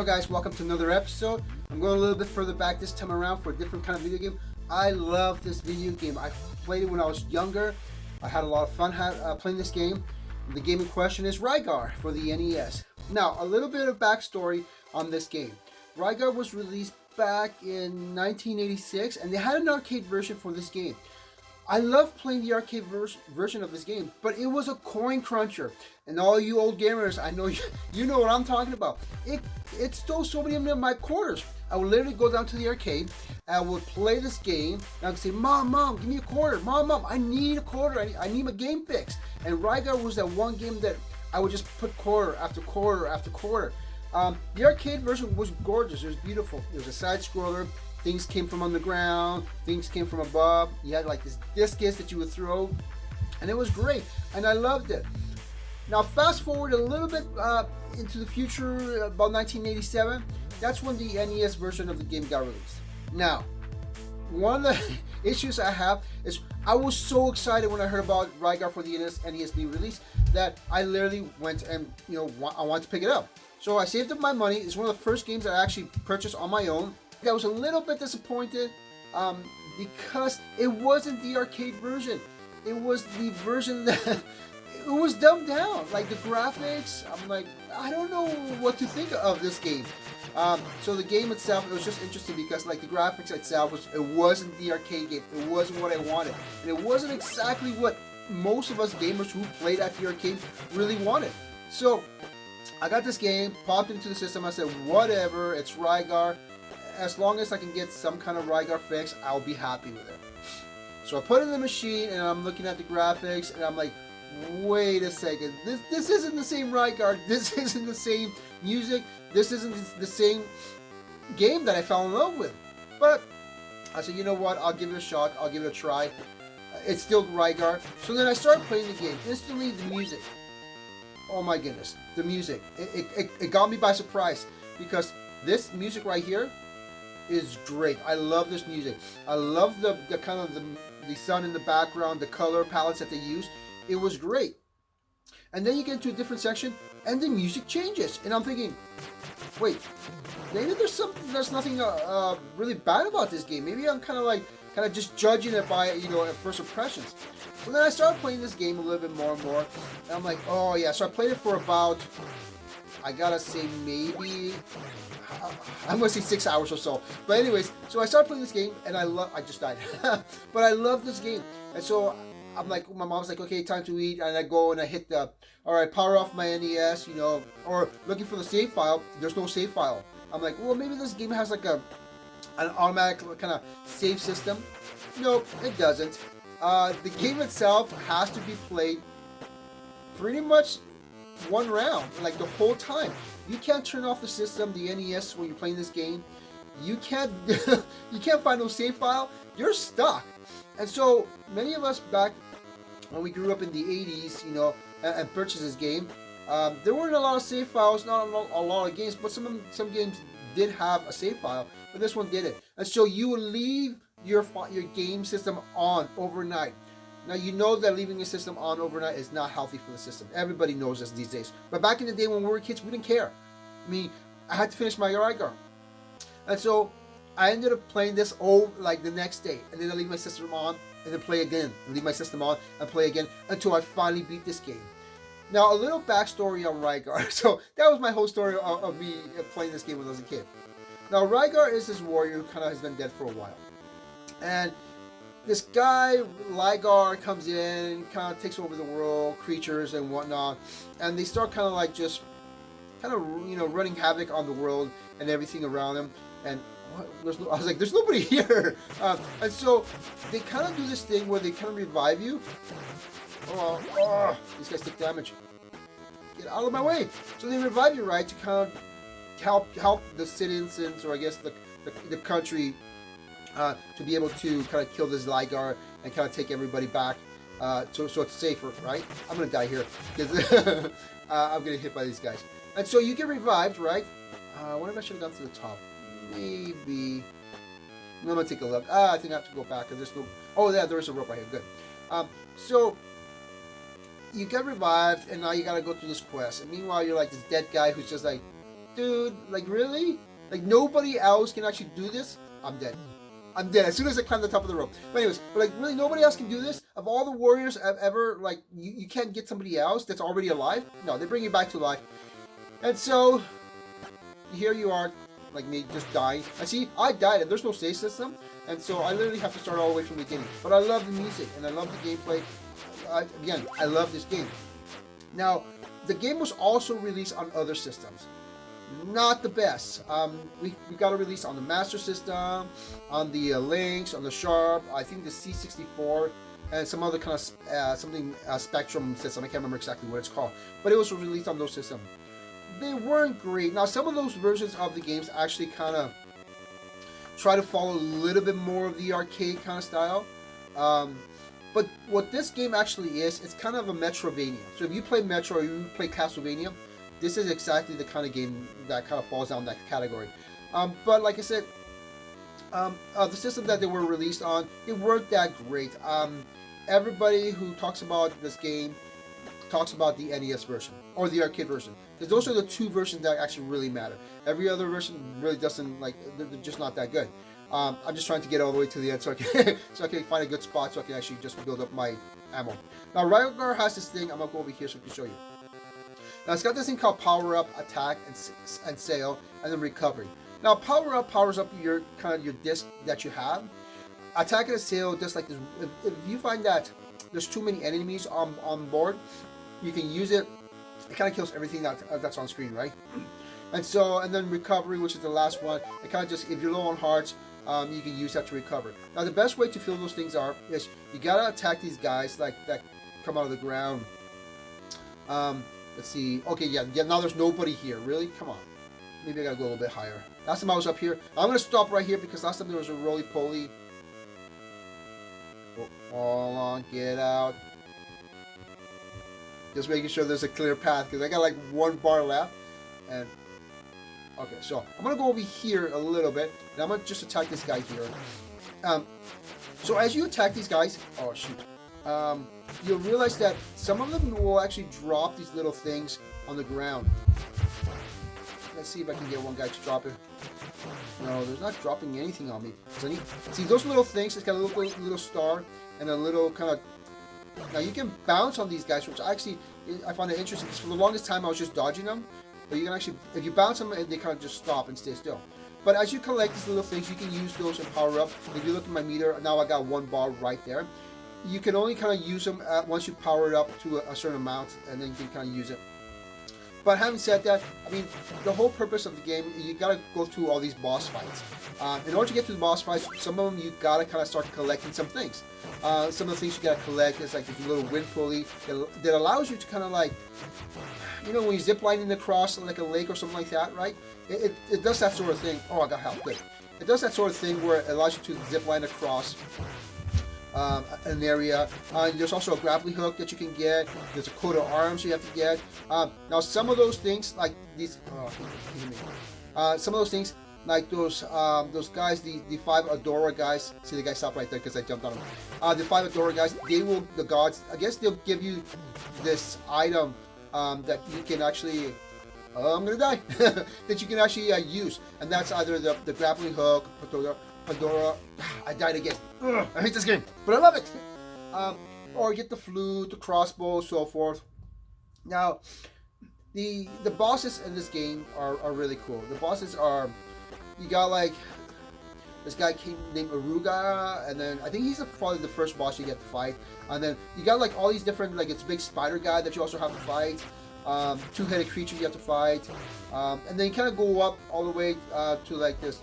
So guys, welcome to another episode. I'm going a little bit further back this time around for a different kind of video game. I love this video game. I played it when I was younger. I had a lot of fun playing this game. The game in question is Rygar for the NES. Now, a little bit of backstory on this game. Rygar was released back in 1986 and they had an arcade version for this game. I love playing the arcade version of this game, but it was a coin cruncher. And all you old gamers, I know you know what I'm talking about. It stole so many of my quarters. I would literally go down to the arcade, I would play this game, and I would say, Mom, give me a quarter. Mom, I need a quarter. I need my game fixed. And Rygar was that one game that I would just put quarter after quarter after quarter. The arcade version was gorgeous. It was beautiful. It was a side scroller. Things came from underground, things came from above. You had like this discus that you would throw, and it was great, and I loved it. Now fast forward a little bit into the future, about 1987, that's when the NES version of the game got released. Now, one of the issues I have is I was so excited when I heard about Rygar for the NES being released that I literally went and, I wanted to pick it up. So I saved up my money. It's one of the first games that I actually purchased on my own. I was a little bit disappointed because it wasn't the arcade version. It was the version that it was dumbed down. Like the graphics, I'm like, I don't know what to think of this game. So the game itself, it was just interesting because like the graphics itself, it wasn't the arcade game. It wasn't what I wanted. And it wasn't exactly what most of us gamers who played at the arcade really wanted. So I got this game, popped into the system. I said, whatever, it's Rygar. As long as I can get some kind of Rygar fix, I'll be happy with it. So I put it in the machine and I'm looking at the graphics and I'm like, wait a second, this isn't the same Rygar, this isn't the same music, this isn't the same game that I fell in love with. But I said, you know what, I'll give it a shot, I'll give it a try. It's still Rygar. So then I started playing the game. Instantly the music, oh my goodness, the music, it got me by surprise because this music right here is great. I love this music. I love the kind of the sun in the background, the color palettes that they use. It was great. And then you get into a different section and the music changes. And I'm thinking, wait, maybe there's nothing really bad about this game. Maybe I'm kind of just judging it by, at first impressions. So then I started playing this game a little bit more and more. And I'm like, oh yeah. So I played it for about, I gotta say maybe, I'm gonna say 6 hours or so. But anyways, so I started playing this game and I just died. But I love this game. And so I'm like, my mom's like, okay, time to eat. And I go and I hit alright, power off my NES, or looking for the save file. There's no save file. I'm like, well, maybe this game has like an automatic kind of save system. Nope, it doesn't. The game itself has to be played pretty much one round, like the whole time. You can't turn off the system, the NES, when you're playing this game. You can't find no save file. You're stuck. And so many of us back when we grew up in the 80s, and purchased this game, there weren't a lot of save files, not a lot of games, but some games did have a save file, but this one didn't. And so you would leave your game system on overnight. Now, you know that leaving your system on overnight is not healthy for the system. Everybody knows this these days. But back in the day when we were kids, we didn't care. I mean, I had to finish my Rygar. And so I ended up playing this like the next day. And then I leave my system on and then play again. And leave my system on and play again until I finally beat this game. Now, a little backstory on Rygar. So that was my whole story of me playing this game when I was a kid. Now, Rygar is this warrior who kind of has been dead for a while. And this guy, Rygar, comes in, kind of takes over the world, creatures and whatnot, and they start kind of like just, running havoc on the world and everything around them. And I was like, there's nobody here. And so they kind of do this thing where they kind of revive you. Oh, these guys take damage. Get out of my way. So they revive you, right, to kind of help the citizens, or I guess the country, to be able to kind of kill this Rygar and kind of take everybody back, so it's safer, right? I'm gonna die here because I'm getting hit by these guys. And so you get revived, right? I wonder if I should have gone to the top. Maybe. I'm gonna take a look. I think I have to go back because there's no. Oh, yeah, there is a rope right here. Good. So you get revived, and now you gotta go through this quest. And meanwhile, you're like this dead guy who's just like dude, like really? Like nobody else can actually do this? I'm dead. I'm dead as soon as I climb the top of the rope. But anyways, but like really nobody else can do this? Of all the warriors I've ever, like, you can't get somebody else that's already alive? No, they bring you back to life. And so, here you are, like me, just dying. And see, I died and there's no save system. And so I literally have to start all the way from the beginning. But I love the music and I love the gameplay. Again, I love this game. Now, the game was also released on other systems. Not the best. We got a release on the Master System, on the Lynx, on the Sharp, I think the C64, and some other kind of Spectrum system. I can't remember exactly what it's called, but it was released on those systems. They weren't great. Now, some of those versions of the games actually kind of try to follow a little bit more of the arcade kind of style. But what this game actually is, it's kind of a Metrovania. So if you play Metro or you play Castlevania, this is exactly the kind of game that kind of falls down that category. But like I said, the system that they were released on, they weren't that great. Everybody who talks about this game talks about the NES version or the arcade version, because those are the two versions that actually really matter. Every other version really doesn't, like, they're just not that good. I'm just trying to get all the way to the end so I can find a good spot so I can actually just build up my ammo. Now Rygar has this thing. I'm gonna go over here so I can show you. Now it's got this thing called Power Up, Attack, and Sail, and then Recovery. Now Power Up powers up your disc that you have. Attack and Sail, just like this. If you find that there's too many enemies on board, you can use it. It kind of kills everything that's on screen, right? And then Recovery, which is the last one. It kind of just, if you're low on hearts, you can use that to recover. Now the best way to fill those things is you gotta attack these guys like that come out of the ground. Let's see. Okay, yeah. Now there's nobody here. Really? Come on. Maybe I gotta go a little bit higher. Last time I was up here. I'm gonna stop right here because last time there was a roly-poly. Oh, hold on, get out. Just making sure there's a clear path because I got like one bar left. And okay, so I'm gonna go over here a little bit, and I'm gonna just attack this guy here. So as you attack these guys, oh shoot, you'll realize that some of them will actually drop these little things on the ground. Let's see if I can get one guy to drop it. No, there's not dropping anything on me. See those little things? It's got a little star and a little kind of. Now you can bounce on these guys, which I find it interesting because for the longest time I was just dodging them. But you can actually, if you bounce them, they kind of just stop and stay still. But as you collect these little things, you can use those and power up. If you look at my meter, now I got one bar right there. You can only kind of use them once you power it up to a certain amount, and then you can kind of use it. But having said that, I mean, the whole purpose of the game, you gotta go through all these boss fights. In order to get through the boss fights, some of them you gotta kind of start collecting some things. Some of the things you gotta collect is like this little wind pulley that allows you to kind of like, you know, when you zip lining across like a lake or something like that, right? It does that sort of thing. Oh, I got help. Good. It does that sort of thing where it allows you to zip line across an area. There's also a grappling hook that you can get. There's a coat of arms you have to get. Now, some of those things, like these, some of those things, like those guys, the 5 Adora guys. See, the guy stopped right there because I jumped on him. The 5 Adora guys, the gods, I guess they'll give you this item that you can actually. I'm gonna die. That you can actually use, and that's either the grappling hook, Pandora. I died again. Ugh, I hate this game, but I love it. Or get the flute, the crossbow, so forth. Now, the bosses in this game are really cool. The bosses are, you got like this guy named Rygar, and then I think he's probably the first boss you get to fight. And then you got like all these different, like it's a big spider guy that you also have to fight. Two-headed creature you have to fight, and then you kind of go up all the way to like this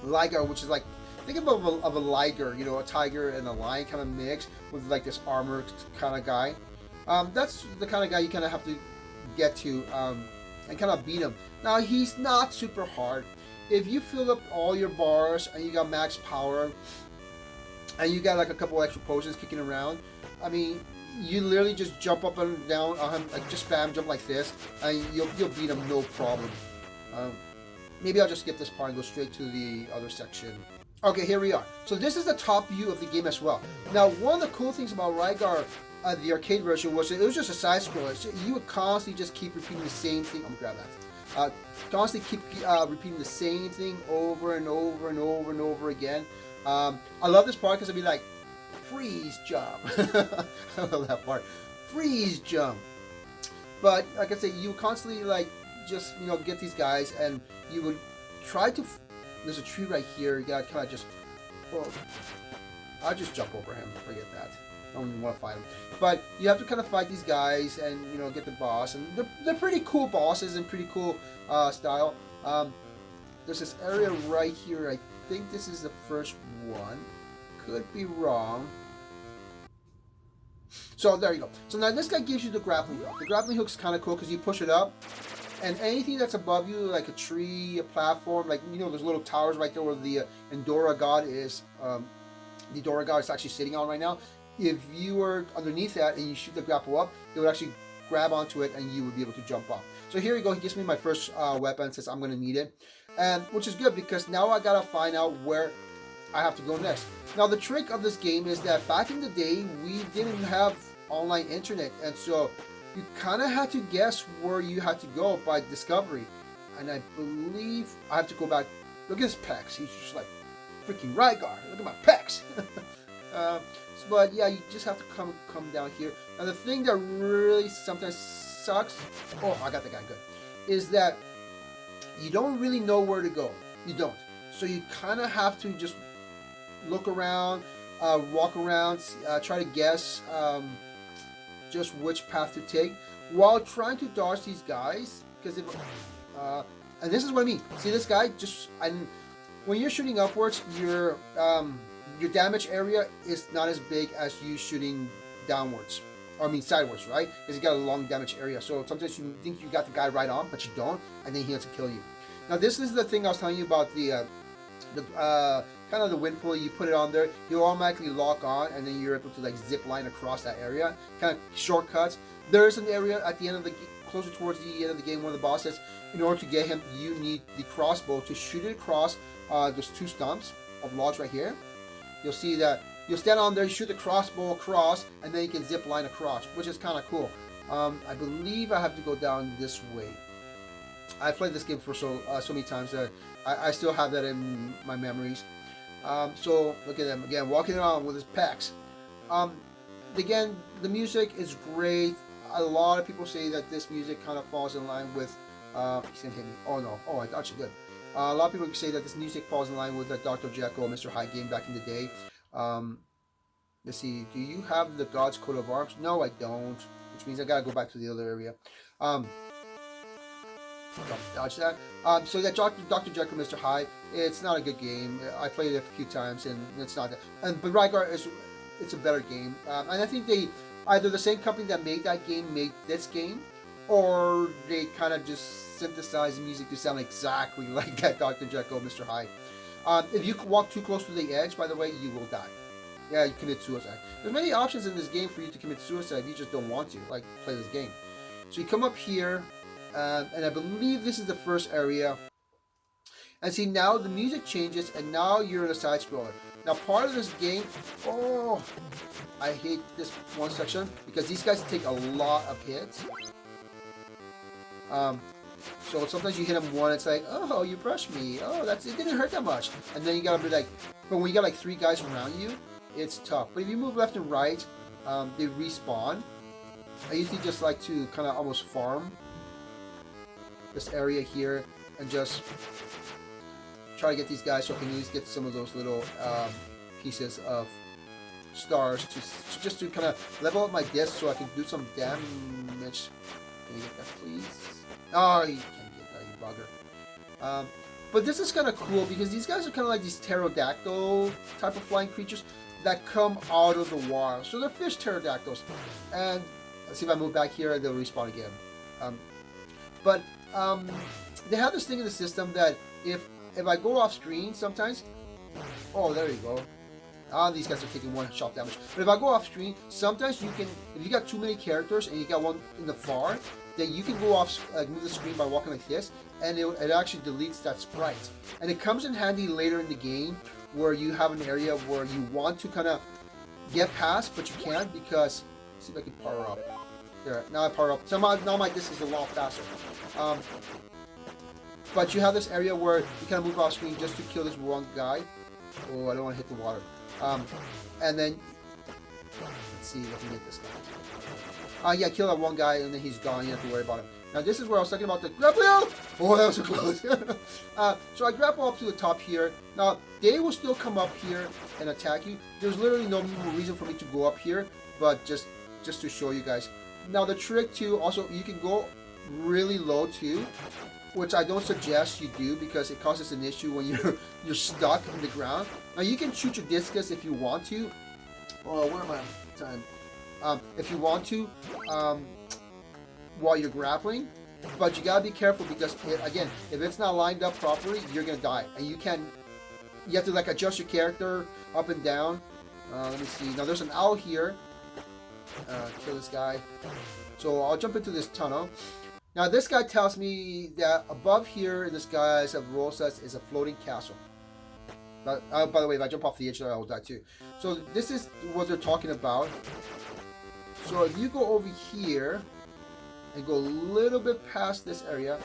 Rygar, which is like, think of a Rygar, you know, a tiger and a lion kind of mix with like this armor kind of guy. That's the kind of guy you kind of have to get to and kind of beat him. Now he's not super hard. If you fill up all your bars and you got max power and you got like a couple extra potions kicking around, I mean, you literally just jump up and down on him, like just spam jump like this, and you'll beat him no problem. Maybe I'll just skip this part and go straight to the other section. Okay, here we are. So this is the top view of the game as well. Now, one of the cool things about Rygar, the arcade version, was it was just a side scroller. So you would constantly just keep repeating the same thing. I'm gonna grab constantly keep repeating the same thing over and over and over and over again. I love this part because I'll be like, freeze jump. I love that part. Freeze jump. But like I say, you constantly like just get these guys, and you would try to. There's a tree right here. You gotta kind of just. Oh, I'll just jump over him. Forget that. I don't even want to fight him. But you have to kind of fight these guys and get the boss, and they're pretty cool bosses and pretty cool style. There's this area right here. I think this is the first one. Could be wrong. So there you go. So now this guy gives you the grappling hook. The grappling hook's kind of cool because you push it up, and anything that's above you, like a tree, a platform, like there's little towers right there where the Endora god is. The Endora god is actually sitting on right now. If you were underneath that and you shoot the grapple up, it would actually grab onto it and you would be able to jump up. So here you go. He gives me my first weapon, says I'm going to need it, and which is good because now I gotta find out where I have to go next. Now the trick of this game is that back in the day we didn't have online internet, and so you kind of had to guess where you had to go by discovery. And I believe I have to go back. Look at his pecs. He's just like freaking Rygar. Look at my pecs. But yeah, you just have to come down here. Now the thing that really sometimes sucks, oh, I got the guy good, is that you don't really know where to go. You don't. So you kind of have to just look around, walk around, try to guess just which path to take while trying to dodge these guys. Because and this is what I mean. See this guy? When you're shooting upwards, your damage area is not as big as you shooting downwards. Or I mean sideways, right? Because you got a long damage area. So sometimes you think you got the guy right on, but you don't, and then he has to kill you. Now this is the thing I was telling you about the kind of the wind pulley. You put it on there, you automatically lock on, and then you're able to like zip line across that area. Kind of shortcuts. There is an area at the end of the closer towards the end of the game where the boss says, in order to get him, you need the crossbow to shoot it across those two stumps of logs right here. You'll see that you'll stand on there, you shoot the crossbow across, and then you can zip line across, which is kind of cool. I believe I have to go down this way. I've played this game for so many times that I still have that in my memories. So look at them again, walking around with his pecs. Again, the music is great. A lot of people say that this music kind of falls in line with. He's gonna hit me. Oh no! Oh, I thought you good. A lot of people say that this music falls in line with the Dr. Jekyll, Mr. Hyde game back in the day. Let's see. Do you have the God's coat of arms? No, I don't. Which means I gotta go back to the other area. Dodge that. So that Dr. Jekyll, Mr. Hyde, it's not a good game. I played it a few times and it's not. But Rygar it's a better game. And I think they either the same company that made that game made this game, or they kind of just synthesized the music to sound exactly like that Dr. Jekyll, Mr. Hyde. If you walk too close to the edge, by the way, you will die. Yeah, you commit suicide. There's many options in this game for you to commit suicide if you just don't want to, like play this game. So you come up here, and I believe this is the first area. And see, now the music changes, and now you're in a side scroller. Now part of this game, oh, I hate this one section because these guys take a lot of hits. So sometimes you hit them one, it's like, oh, you brushed me. Oh, it didn't hurt that much. And then you gotta be like, but when you got like 3 guys around you, it's tough. But if you move left and right, they respawn. I usually just like to kind of almost farm this area here and just try to get these guys so I can at least get some of those little pieces of stars just to kind of level up my disc so I can do some damage. Can you get that, please? Oh, you can't get that, you bugger. But this is kind of cool because these guys are kind of like these pterodactyl type of flying creatures that come out of the water. So they're fish pterodactyls. And let's see if I move back here, they'll respawn again. But they have this thing in the system that if I go off screen sometimes, oh, there you go. These guys are taking 1 shot damage. But if I go off screen, sometimes you can, if you got too many characters and you got one in the far, then you can go off, move the screen by walking like this, and it actually deletes that sprite. And it comes in handy later in the game where you have an area where you want to kind of get past, but you can't because, let's see if I can power up. There, now I power up. So now my disc is a lot faster. But you have this area where you kind of move off screen just to kill this one guy. Oh, I don't want to hit the water. And then, let's see if I can get this guy. Yeah, kill that one guy and then he's gone. You don't have to worry about him. Now this is where I was talking about the grappling. Oh, that was so close. So I grapple up to the top here. Now they will still come up here and attack you. There's literally no reason for me to go up here, but just to show you guys. Now the trick too, also you can go really low too, which I don't suggest you do because it causes an issue when you're stuck in the ground. Now you can shoot your discus if you want to. Oh, where am I? Time. If you want to, while you're grappling, but you gotta be careful because again, if it's not lined up properly, you're gonna die, and you have to like adjust your character up and down. Let me see. Now there's an owl here. Kill this guy. So I'll jump into this tunnel. Now this guy tells me that above here, this guy's of Rosas is a floating castle. But, by the way, if I jump off the edge, I will die too. So this is what they're talking about. So if you go over here and go a little bit past this area,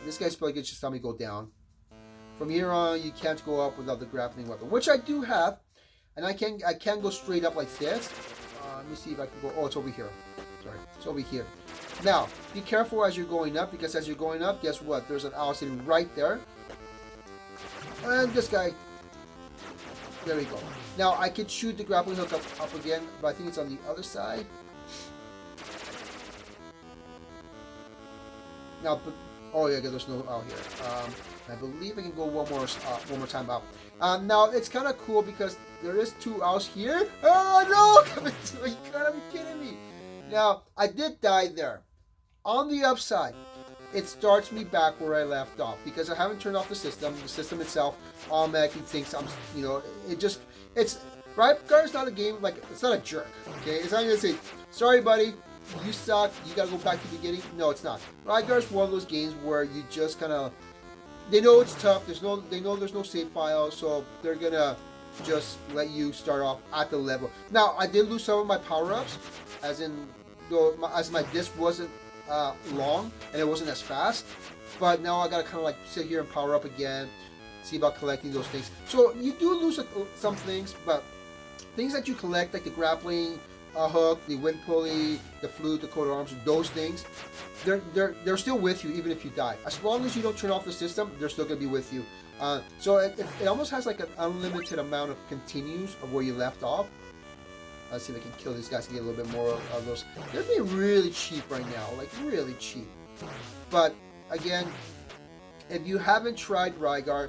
this guy's probably gonna just tell me go down. From here on, you can't go up without the grappling weapon, which I do have, and I can go straight up like this. Let me see if I can go. Oh, it's over here. Sorry, it's over here. Now, be careful as you're going up, because as you're going up, guess what? There's an owl sitting right there. And this guy. There we go. Now, I could shoot the grappling hook up again, but I think it's on the other side. Now, but, oh yeah, there's no owl here. I believe I can go one more time up. Now, it's kind of cool because there is two owls here. Oh no! You gotta be kidding me. Now, I did die there. On the upside, it starts me back where I left off because I haven't turned off the system. The system itself automatically thinks I'm, it's Rygar is not a game like it's not a jerk. Okay, it's not gonna say, sorry, buddy, you suck. You gotta go back to the beginning. No, it's not. Rygar is one of those games where you just kind of, they know it's tough. They know there's no save file, so they're gonna just let you start off at the level. Now, I did lose some of my power-ups, as my disc wasn't long and it wasn't as fast, but now I gotta kind of like sit here and power up again, see about collecting those things. So you do lose some things, but things that you collect, like the grappling hook, the wind pulley, the flute, the coat of arms, those things, they're still with you even if you die. As long as you don't turn off the system, they're still gonna be with you. So it almost has like an unlimited amount of continues of where you left off. Let's see if I can kill these guys to get a little bit more of those. They're being really cheap right now, like really cheap. But again, if you haven't tried Rygar,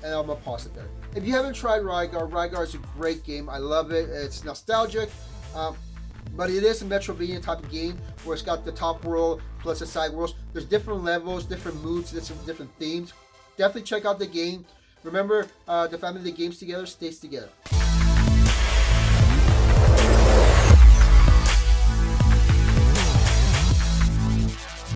and I'm gonna pause it there. If you haven't tried Rygar, Rygar is a great game. I love it. It's nostalgic, but it is a Metroidvania type of game where it's got the top world plus the side worlds. There's different levels, different moods, different themes. Definitely check out the game. Remember, the family that games together stays together.